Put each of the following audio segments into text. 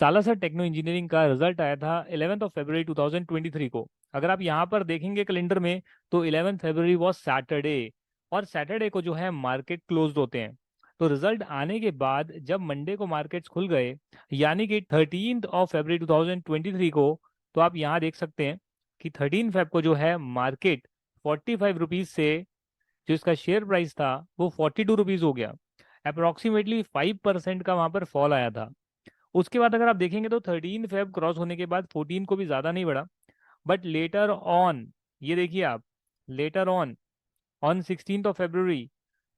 Salasar techno engineering का result आया था 11 फरवरी 2023 को। अगर आप यहाँ पर देखेंगे कैलेंडर में तो 11 फरवरी वॉज सैटरडे, और सैटरडे को जो है मार्केट क्लोज्ड होते हैं। तो रिजल्ट आने के बाद जब मंडे को मार्केट्स खुल गए, यानी कि 13 फरवरी 2023 को, तो आप यहाँ देख सकते हैं कि 13 फेब को जो है मार्केट 45 रुपीज से, जो इसका शेयर प्राइस था वो 42 रुपीज हो गया। अप्रोक्सीमेटली 5% का वहां पर फॉल आया था। उसके बाद अगर आप देखेंगे तो 13 फेब क्रॉस होने के बाद 14 को भी ज्यादा नहीं बढ़ा, बट लेटर ऑन, ये देखिए आप, लेटर ऑन 16 फरवरी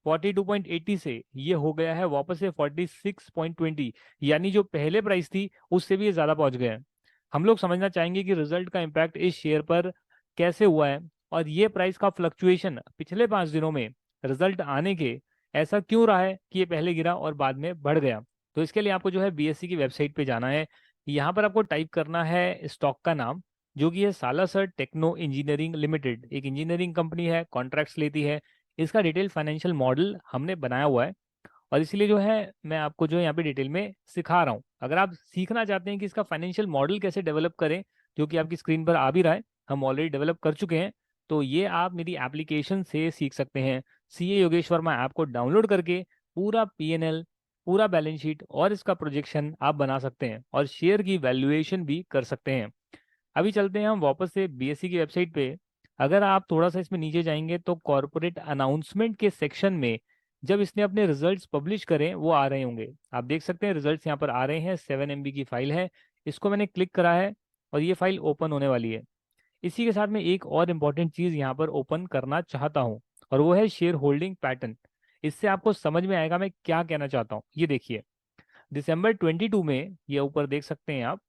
42.80 से ये हो गया है वापस से 46.20, यानी जो पहले प्राइस थी उससे भी ये ज्यादा पहुंच गया है। हम लोग समझना चाहेंगे कि रिजल्ट का इम्पैक्ट इस शेयर पर कैसे हुआ है, और ये प्राइस का फ्लक्चुएशन पिछले 5 दिनों में रिजल्ट आने के ऐसा क्यों रहा है कि ये पहले गिरा और बाद में बढ़ गया। तो इसके लिए आपको जो है बीएससी की वेबसाइट पे जाना है। यहाँ पर आपको टाइप करना है स्टॉक का नाम, जो कि है सालासर टेक्नो इंजीनियरिंग लिमिटेड, एक इंजीनियरिंग कंपनी है, कॉन्ट्रैक्ट्स लेती है। इसका डिटेल फाइनेंशियल मॉडल हमने बनाया हुआ है, और इसलिए जो है मैं आपको जो है यहाँ पे डिटेल में सिखा रहा हूँ। अगर आप सीखना चाहते हैं कि इसका फाइनेंशियल मॉडल कैसे डेवलप करें, जो कि आपकी स्क्रीन पर आ भी रहा है, हम ऑलरेडी डेवलप कर चुके हैं, तो ये आप मेरी एप्लीकेशन से सीख सकते हैं। सीए योगेश वर्मा ऐप को डाउनलोड करके पूरा पीएनएल, पूरा बैलेंस शीट और इसका प्रोजेक्शन आप बना सकते हैं, और शेयर की वैल्यूएशन भी कर सकते हैं। अभी चलते हैं हम वापस से बीएससी की वेबसाइट पे। अगर आप थोड़ा सा इसमें नीचे जाएंगे तो कॉर्पोरेट अनाउंसमेंट के सेक्शन में जब इसने अपने रिजल्ट्स पब्लिश करें वो आ रहे होंगे। आप देख सकते हैं रिजल्ट्स यहाँ पर आ रहे हैं, 7 MB की फाइल है। इसको मैंने क्लिक करा है और ये फाइल ओपन होने वाली है। इसी के साथ में एक और इम्पॉर्टेंट चीज यहाँ पर ओपन करना चाहता हूँ, और वो है शेयर होल्डिंग पैटर्न। इससे आपको समझ में आएगा मैं क्या कहना चाहता हूँ। ये देखिए, दिसंबर 22 में, ये ऊपर देख सकते हैं आप,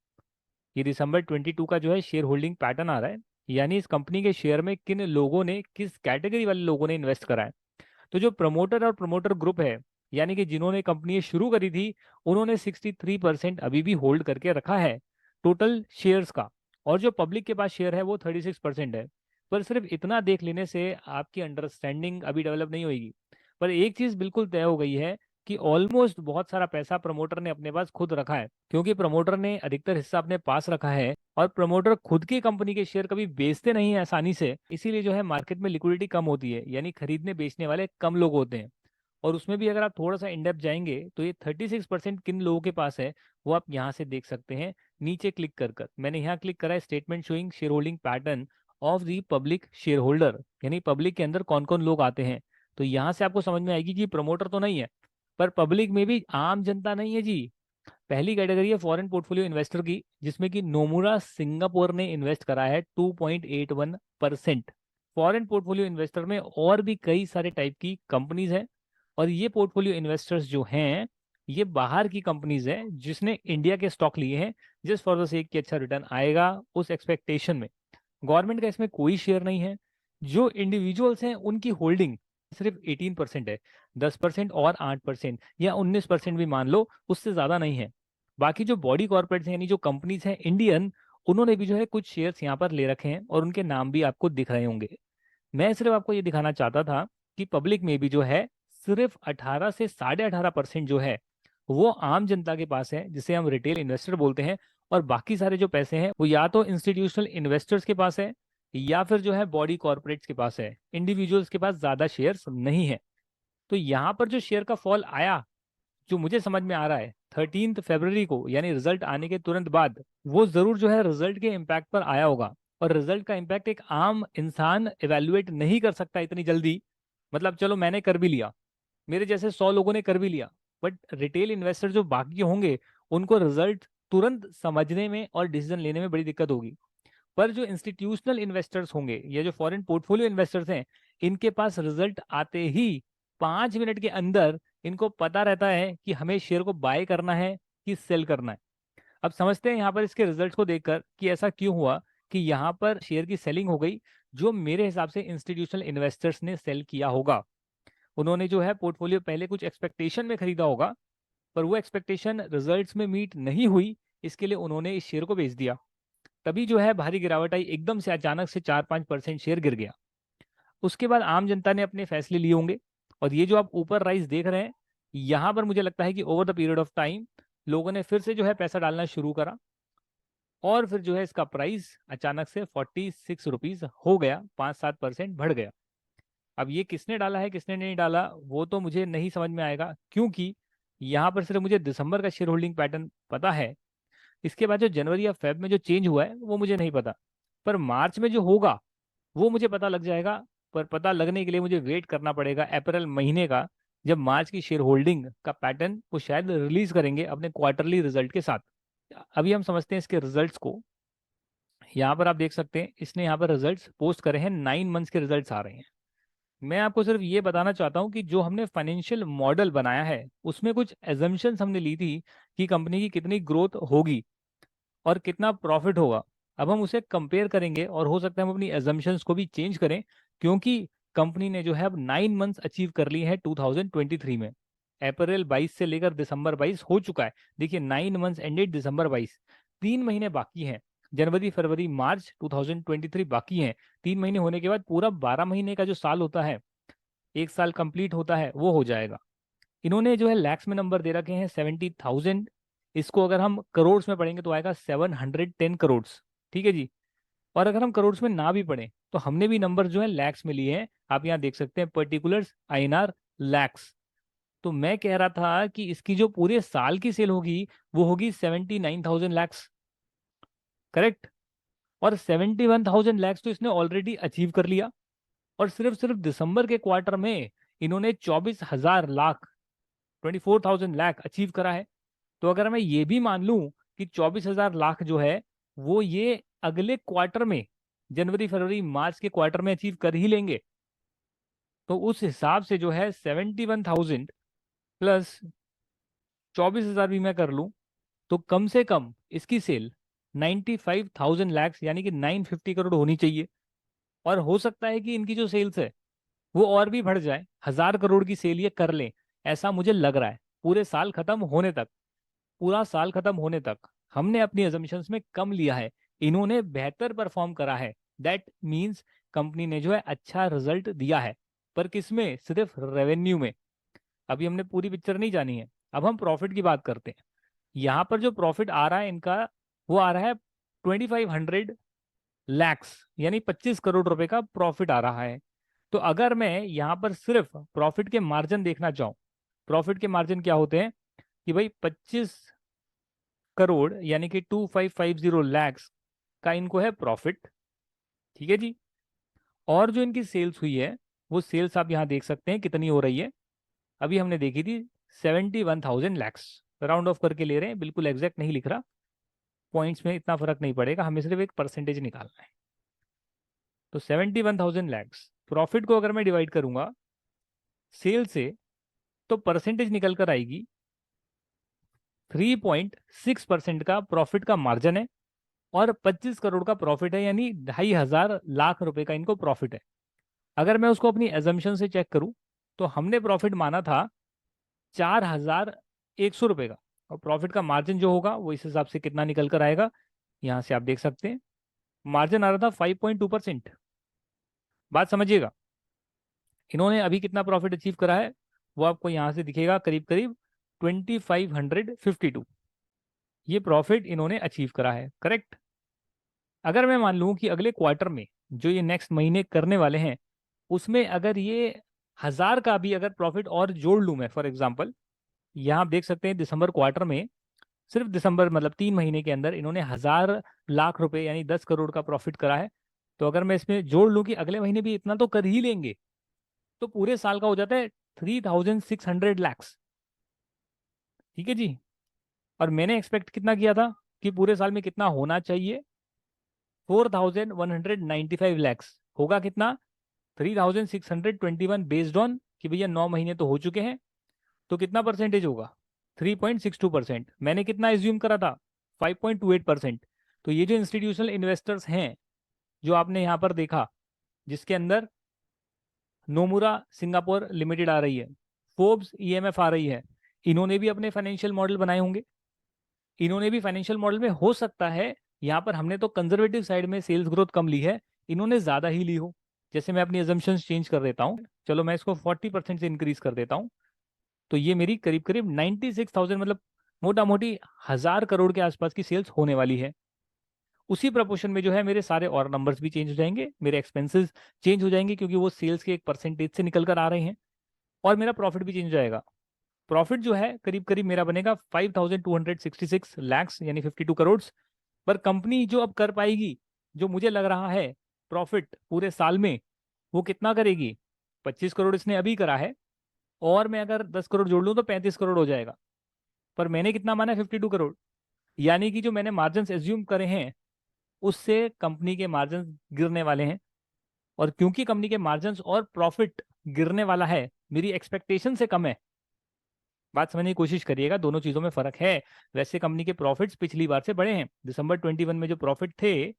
ये दिसंबर 22 का जो है शेयर होल्डिंग पैटर्न आ रहा है, यानी इस कंपनी के शेयर में किन लोगों ने, किस कैटेगरी वाले लोगों ने इन्वेस्ट करा है। तो जो प्रमोटर और प्रमोटर ग्रुप है, यानी कि जिन्होंने कंपनी शुरू करी थी, उन्होंने 63% अभी भी होल्ड करके रखा है टोटल शेयर्स का। और जो पब्लिक के पास शेयर है वो 36% है। पर सिर्फ इतना देख लेने से आपकी अंडरस्टैंडिंग अभी डेवलप नहीं होगी। पर एक चीज बिल्कुल तय हो गई है कि ऑलमोस्ट बहुत सारा पैसा प्रमोटर ने अपने पास खुद रखा है, क्योंकि प्रमोटर ने अधिकतर हिस्सा अपने पास रखा है, और प्रमोटर खुद की कंपनी के शेयर कभी बेचते नहीं है आसानी से, इसीलिए जो है मार्केट में लिक्विडिटी कम होती है, यानी खरीदने बेचने वाले कम लोग होते हैं। और उसमें भी अगर आप थोड़ा सा इंडेप्थ जाएंगे तो ये 36% किन लोगों के पास है वो आप यहाँ से देख सकते हैं। नीचे क्लिक कर कर मैंने यहाँ क्लिक करा है, statement showing share holding pattern of the public share holder, यानी पब्लिक के अंदर कौन कौन लोग आते हैं। तो यहाँ से आपको समझ में आएगी कि प्रमोटर तो नहीं है, पर पब्लिक में भी आम जनता नहीं है जी। पहली कैटेगरी है फॉरेन पोर्टफोलियो इन्वेस्टर की, जिसमें कि नोमुरा सिंगापुर ने इन्वेस्ट करा है 2.81%। फॉरेन पोर्टफोलियो इन्वेस्टर में और भी कई सारे टाइप की कंपनीज हैं, और ये पोर्टफोलियो इन्वेस्टर्स जो हैं ये बाहर की कंपनीज हैं जिसने इंडिया के स्टॉक लिए हैं, जस्ट फॉर द सेक कि अच्छा रिटर्न आएगा उस एक्सपेक्टेशन में। गवर्नमेंट का इसमें कोई शेयर नहीं है। जो इंडिविजुअल्स हैं उनकी होल्डिंग सिर्फ 18% है। 10% और 8% या 19% भी मान लो, उससे ज्यादा नहीं है। बाकी जो बॉडी कॉर्पोरेट्स हैं, यानी जो कंपनीज हैं इंडियन, उन्होंने भी जो है कुछ शेयर्स यहाँ पर ले रखे हैं, और उनके नाम भी आपको दिख रहे होंगे। मैं सिर्फ आपको ये दिखाना चाहता था कि पब्लिक में भी जो है सिर्फ 18 से 18.5% जो है वो आम जनता के पास है, जिसे हम रिटेल इन्वेस्टर बोलते हैं। और बाकी सारे जो पैसे हैं वो या तो इंस्टीट्यूशनल इन्वेस्टर्स के पास है, या फिर जो है बॉडी कॉर्पोरेट्स के पास है। इंडिविजुअल्स के पास ज्यादा शेयर्स नहीं है। तो यहाँ पर जो शेयर का फॉल आया, जो मुझे समझ में आ रहा है 13 फरवरी को, यानी रिजल्ट आने के तुरंत बाद, वो जरूर जो है रिजल्ट के इम्पैक्ट पर आया होगा। और रिजल्ट का इम्पैक्ट एक आम इंसान इवेल्युएट नहीं कर सकता इतनी जल्दी। मतलब चलो मैंने कर भी लिया, मेरे जैसे 100 लोगों ने कर भी लिया, बट रिटेल इन्वेस्टर जो बाकी होंगे उनको रिजल्ट तुरंत समझने में और डिसीजन लेने में बड़ी दिक्कत होगी। पर जो इंस्टीट्यूशनल इन्वेस्टर्स होंगे या जो फॉरेन पोर्टफोलियो इन्वेस्टर्स हैं, इनके पास रिजल्ट आते ही 5 मिनट के अंदर इनको पता रहता है कि हमें शेयर को बाय करना है कि सेल करना है। अब समझते हैं यहाँ पर इसके रिजल्ट्स को देखकर कि ऐसा क्यों हुआ कि यहाँ पर शेयर की सेलिंग हो गई, जो मेरे हिसाब से इंस्टीट्यूशनल इन्वेस्टर्स ने सेल किया होगा। उन्होंने जो है पोर्टफोलियो पहले कुछ एक्सपेक्टेशन में खरीदा होगा, पर वो एक्सपेक्टेशन रिजल्ट्स में मीट नहीं हुई, इसके लिए उन्होंने इस शेयर को बेच दिया। तभी जो है भारी गिरावट आई, एकदम से अचानक से 4-5% शेयर गिर गया। उसके बाद आम जनता ने अपने फैसले लिए होंगे, और ये जो आप ऊपर राइज देख रहे हैं, यहाँ पर मुझे लगता है कि over the period of time लोगों ने फिर से जो है पैसा डालना शुरू करा, और फिर जो है इसका प्राइस अचानक से 46 रुपीज हो गया, 5-7% बढ़ गया। अब ये किसने डाला है किसने नहीं डाला वो तो मुझे नहीं समझ में आएगा, क्योंकि यहाँ पर सिर्फ मुझे दिसंबर का शेयर होल्डिंग पैटर्न पता है। इसके बाद जो जनवरी या फेब में जो चेंज हुआ है वो मुझे नहीं पता, पर मार्च में जो होगा वो मुझे पता लग जाएगा। पर पता लगने के लिए मुझे वेट करना पड़ेगा अप्रैल महीने का, जब मार्च की शेयर होल्डिंग का पैटर्न वो शायद रिलीज करेंगे अपने क्वार्टरली रिजल्ट के साथ। अभी हम समझते हैं इसके रिजल्ट्स को। यहाँ पर आप देख सकते हैं इसने यहाँ पर रिजल्ट्स पोस्ट करे हैं, 9 मंथ्स के रिजल्ट्स आ रहे हैं। मैं आपको सिर्फ ये बताना चाहता हूँ कि जो हमने फाइनेंशियल मॉडल बनाया है उसमें कुछ एजम्पशंस हमने ली थी कि कंपनी की कितनी ग्रोथ होगी और कितना प्रॉफिट होगा। अब हम उसे कंपेयर करेंगे और हो सकता है हम अपनी एजम्पशंस को भी चेंज करें, क्योंकि कंपनी ने जो है अब 9 मंथ्स अचीव कर ली है 2023 में। अप्रैल 22 से लेकर दिसंबर 22 हो चुका है। देखिए 9 मंथ्स एंडेड दिसंबर 22, 3 महीने बाकी हैं। जनवरी फरवरी मार्च 2023 बाकी हैं। 3 महीने होने के बाद पूरा 12 महीने का जो साल होता है, एक साल कंप्लीट होता है, वो हो जाएगा। इन्होंने जो है लैक्स में नंबर दे रखे हैं 70,000। इसको अगर हम करोड़ में पढ़ेंगे तो आएगा 710 करोड़। ठीक है जी। और अगर हम करोड़ में ना भी पढ़ें तो हमने भी नंबर जो है लैक्स में लिए हैं। आप यहाँ देख सकते हैं पर्टिकुलर्स INR लैक्स। तो मैं कह रहा था कि इसकी जो पूरे साल की सेल होगी वो होगी 79,000 लैक्स, करेक्ट। और 71,000 लैक्स तो इसने ऑलरेडी अचीव कर लिया। और सिर्फ सिर्फ दिसंबर के क्वार्टर में इन्होंने 24,000 लाख, 24,000 लाख अचीव करा है। तो अगर मैं ये भी मान लूं कि 24,000 लाख जो है वो ये अगले क्वार्टर में, जनवरी फरवरी मार्च के क्वार्टर में अचीव कर ही लेंगे, तो उस हिसाब से जो है 71,000 प्लस 24,000 भी मैं कर लूं तो कम से कम इसकी सेल 95,000 लैक्स यानी कि 950 करोड़ होनी चाहिए। और हो सकता है कि इनकी जो सेल्स है वो और भी बढ़ जाए, 1,000 करोड़ की सेल ये कर लें, ऐसा मुझे लग रहा है। पूरे साल खत्म होने तक, पूरा साल खत्म होने तक हमने अपनी अजम्पशंस में कम लिया है, इन्होंने बेहतर परफॉर्म करा है। दैट मीन्स कंपनी ने जो है अच्छा रिजल्ट दिया है। पर किसमें? सिर्फ रेवेन्यू में। अभी हमने पूरी पिक्चर नहीं जानी है। अब हम प्रॉफिट की बात करते हैं। यहाँ पर जो प्रॉफिट आ रहा है इनका, वो आ रहा है 2,500 लैक्स, यानी 25 करोड़ रुपए का प्रॉफिट आ रहा है। तो अगर मैं यहाँ पर सिर्फ प्रॉफिट के मार्जिन देखना चाहूँ, प्रॉफिट के मार्जिन क्या होते हैं कि भाई 25 करोड़ यानी कि 2,550 लैक्स का इनको है प्रॉफिट। ठीक है जी। और जो इनकी सेल्स हुई है वो सेल्स आप यहाँ देख सकते हैं कितनी हो रही है। अभी हमने देखी थी 71,000 लैक्स, राउंड ऑफ करके ले रहे हैं, बिल्कुल एग्जैक्ट नहीं लिख रहा। पॉइंट्स में इतना फर्क नहीं पड़ेगा, हमें सिर्फ एक परसेंटेज निकालना है। तो 71,000 लैक्स प्रॉफिट को अगर मैं डिवाइड करूंगा सेल से तो परसेंटेज निकल कर आएगी 3.6% का प्रॉफिट का मार्जिन है। और 25 करोड़ का प्रॉफिट है, यानी 2,500 लाख रुपए का इनको प्रॉफिट है। अगर मैं उसको अपनी एजम्पशन से चेक करूं तो हमने प्रॉफिट माना था 4,100 रुपए का, और प्रॉफिट का मार्जिन जो होगा वो इस हिसाब से कितना निकल कर आएगा, यहाँ से आप देख सकते हैं मार्जिन आ रहा था 5.2%। बात समझिएगा। इन्होंने अभी कितना प्रॉफिट अचीव करा है वो आपको यहाँ से दिखेगा, करीब करीब 2,552। ये प्रॉफिट इन्होंने अचीव करा है, करेक्ट। अगर मैं मान लूं कि अगले क्वार्टर में जो ये नेक्स्ट महीने करने वाले हैं उसमें अगर ये 1,000 का भी अगर प्रॉफिट और जोड़ लूं मैं, फॉर एग्जांपल यहाँ आप देख सकते हैं दिसंबर क्वार्टर में, सिर्फ दिसंबर मतलब 3 महीने के अंदर इन्होंने 1,000 लाख रुपए यानी 10 करोड़ का प्रॉफिट करा है। तो अगर मैं इसमें जोड़ लूं कि अगले महीने भी इतना तो कर ही लेंगे, तो पूरे साल का हो जाता है 3,600 लैक्स। ठीक है जी। और मैंने एक्सपेक्ट कितना किया था कि पूरे साल में कितना होना चाहिए, 4,195 लैक्स। होगा कितना? 3,621 बेस्ड ऑन कि भैया 9 महीने तो हो चुके हैं, तो कितना परसेंटेज होगा? 3.62%। मैंने कितना एज्यूम करा था? 5.28%। तो ये जो इंस्टीट्यूशनल इन्वेस्टर्स हैं जो आपने यहाँ पर देखा, जिसके अंदर नोमुरा सिंगापुर लिमिटेड आ रही है, फोर्ब्स EMF आ रही है, इन्होंने भी अपने फाइनेंशियल मॉडल बनाए होंगे। इन्होंने भी फाइनेंशियल मॉडल में हो सकता है, यहाँ पर हमने तो कंजर्वेटिव साइड में सेल्स ग्रोथ कम ली है, इन्होंने ज्यादा ही ली हो। जैसे मैं अपनी एजम्पशंस चेंज कर देता हूँ, चलो मैं इसको 40% से इंक्रीज कर देता हूँ, तो ये मेरी करीब करीब 96,000 मतलब मोटा मोटी 1000 करोड़ के आसपास की सेल्स होने वाली है। उसी प्रपोर्शन में जो है मेरे सारे और नंबर्स भी चेंज हो जाएंगे, मेरे एक्सपेंसेस चेंज हो जाएंगे क्योंकि वो सेल्स के एक परसेंटेज से निकल कर आ रहे हैं, और मेरा प्रॉफिट भी चेंज हो जाएगा। प्रॉफिट जो है करीब करीब मेरा बनेगा 5266 यानी 52 करोड़। पर कंपनी जो अब कर पाएगी, जो मुझे लग रहा है प्रॉफिट पूरे साल में, वो कितना करेगी? 25 करोड़ इसने अभी करा है, और मैं अगर 10 करोड़ जोड़ लूँ तो 35 करोड़ हो जाएगा। पर मैंने कितना माना है? 52 करोड़। यानी कि जो मैंने मार्जिन एज्यूम करे हैं उससे कंपनी के मार्जिन गिरने वाले हैं। और क्योंकि कंपनी के मार्जिन और प्रॉफिट गिरने वाला है, मेरी एक्सपेक्टेशन से कम है। बात समझने की कोशिश करिएगा, दोनों चीजों में फर्क है। वैसे कंपनी के प्रॉफिट्स पिछली बार से बढ़े हैं, दिसंबर 21 में जो प्रॉफिट थे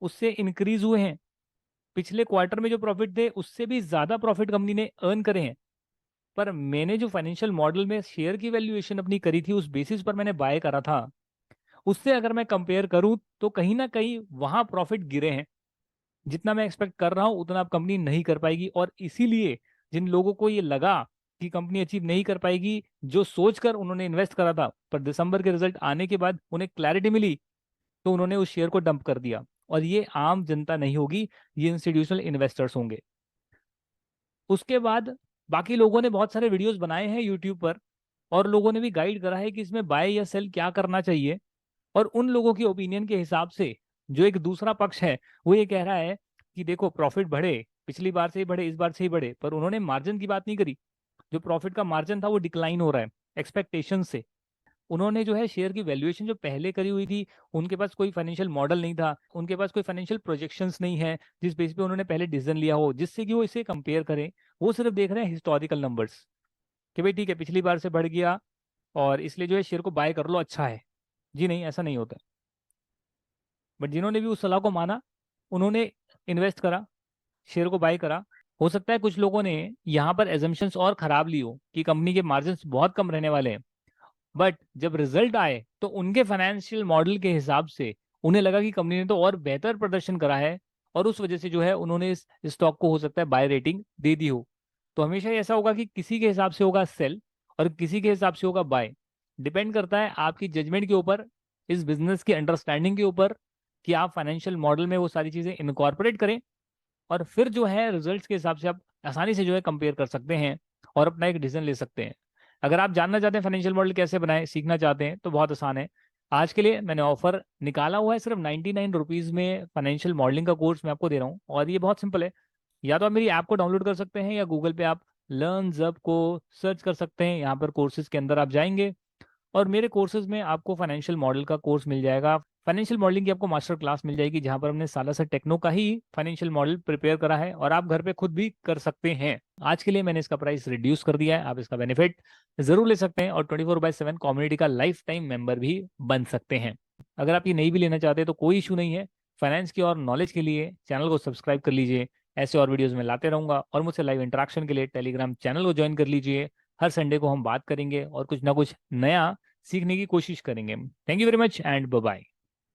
उससे इंक्रीज हुए हैं। पिछले क्वार्टर में जो प्रॉफिट थे उससे भी ज्यादा प्रॉफिट कंपनी ने अर्न करे हैं। पर मैंने जो फाइनेंशियल मॉडल में शेयर की वैल्यूएशन अपनी करी थी, उस बेसिस पर मैंने बाय करा था, उससे अगर मैं कंपेयर करूं तो कहीं ना कहीं वहां प्रॉफिट गिरे हैं। जितना मैं एक्सपेक्ट कर रहा हूं उतना अब कंपनी नहीं कर पाएगी, और इसीलिए जिन लोगों को ये लगा कि कंपनी अचीव नहीं कर पाएगी, जो सोचकर उन्होंने इन्वेस्ट करा था, पर दिसंबर के रिजल्ट आने के बाद उन्हें क्लैरिटी मिली, तो उन्होंने उस शेयर को डंप कर दिया। और ये आम जनता नहीं होगी, ये इंस्टीट्यूशनल इन्वेस्टर्स होंगे। उसके बाद बाकी लोगों ने बहुत सारे वीडियोस बनाए हैं यूट्यूब पर, और लोगों ने भी गाइड करा है कि इसमें बाय या सेल क्या करना चाहिए। और उन लोगों की ओपिनियन के हिसाब से जो एक दूसरा पक्ष है वो ये कह रहा है कि देखो प्रॉफिट बढ़े, पिछली बार से ही बढ़े, इस बार से ही बढ़े, पर उन्होंने मार्जिन की बात नहीं करी। जो प्रॉफिट का मार्जिन था वो डिक्लाइन हो रहा है एक्सपेक्टेशन से। उन्होंने जो है शेयर की वैल्यूएशन जो पहले करी हुई थी, उनके पास कोई फाइनेंशियल मॉडल नहीं था, उनके पास कोई फाइनेंशियल प्रोजेक्शंस नहीं है जिस बेस पे उन्होंने पहले डिसीजन लिया हो जिससे कि वो इसे कंपेयर करें। वो सिर्फ देख रहे हैं हिस्टोरिकल नंबर्स कि भाई ठीक है पिछली बार से बढ़ गया और इसलिए जो है शेयर को बाय कर लो, अच्छा है। जी नहीं, ऐसा नहीं होता। बट जिन्होंने भी उस सलाह को माना, उन्होंने इन्वेस्ट करा, शेयर को बाय करा। हो सकता है कुछ लोगों ने यहाँ पर एजम्पशंस और खराब ली हो कि कंपनी के मार्जिन बहुत कम रहने वाले हैं, बट जब रिजल्ट आए तो उनके फाइनेंशियल मॉडल के हिसाब से उन्हें लगा कि कंपनी ने तो और बेहतर प्रदर्शन करा है, और उस वजह से जो है उन्होंने इस स्टॉक को हो सकता है बाय रेटिंग दे दी हो। तो हमेशा ही ऐसा होगा कि किसी के हिसाब से होगा सेल और किसी के हिसाब से होगा बाय। डिपेंड करता है आपकी जजमेंट के ऊपर, इस बिजनेस की अंडरस्टैंडिंग के ऊपर, कि आप फाइनेंशियल मॉडल में वो सारी चीजें इनकॉर्पोरेट करें, और फिर जो है रिजल्ट्स के हिसाब से आप आसानी से जो है कंपेयर कर सकते हैं और अपना एक डिसीजन ले सकते हैं। अगर आप जानना चाहते हैं फाइनेंशियल मॉडल कैसे बनाएं, सीखना चाहते हैं, तो बहुत आसान है। आज के लिए मैंने ऑफर निकाला हुआ है, सिर्फ 99 रुपीज़ में फाइनेंशियल मॉडलिंग का कोर्स मैं आपको दे रहा हूँ, और ये बहुत सिंपल है। या तो आप मेरी ऐप को डाउनलोड कर सकते हैं, या गूगल पे आप लर्न जब को सर्च कर सकते हैं। यहाँ पर कोर्सेज के अंदर आप जाएंगे और मेरे कोर्सेज में आपको फाइनेंशियल मॉडल का कोर्स मिल जाएगा। फाइनेंशियल मॉडलिंग की आपको मास्टर क्लास मिल जाएगी, जहां पर हमने सालासर टेक्नो का ही फाइनेंशियल मॉडल प्रिपेयर करा है, और आप घर पे खुद भी कर सकते हैं। आज के लिए मैंने इसका प्राइस रिड्यूस कर दिया है, आप इसका बेनिफिट जरूर ले सकते हैं, और 24/7 कम्युनिटी का लाइफ टाइम मेंबर भी बन सकते हैं। अगर आप ये नहीं भी लेना चाहते तो कोई इशू नहीं है। फाइनेंस की और नॉलेज के लिए चैनल को सब्सक्राइब कर लीजिए, ऐसे और वीडियोस में लाते रहूंगा। और मुझसे लाइव इंटरेक्शन के लिए टेलीग्राम चैनल को ज्वाइन कर लीजिए। हर संडे को हम बात करेंगे और कुछ ना कुछ नया सीखने की कोशिश करेंगे। Thank you very much and bye bye.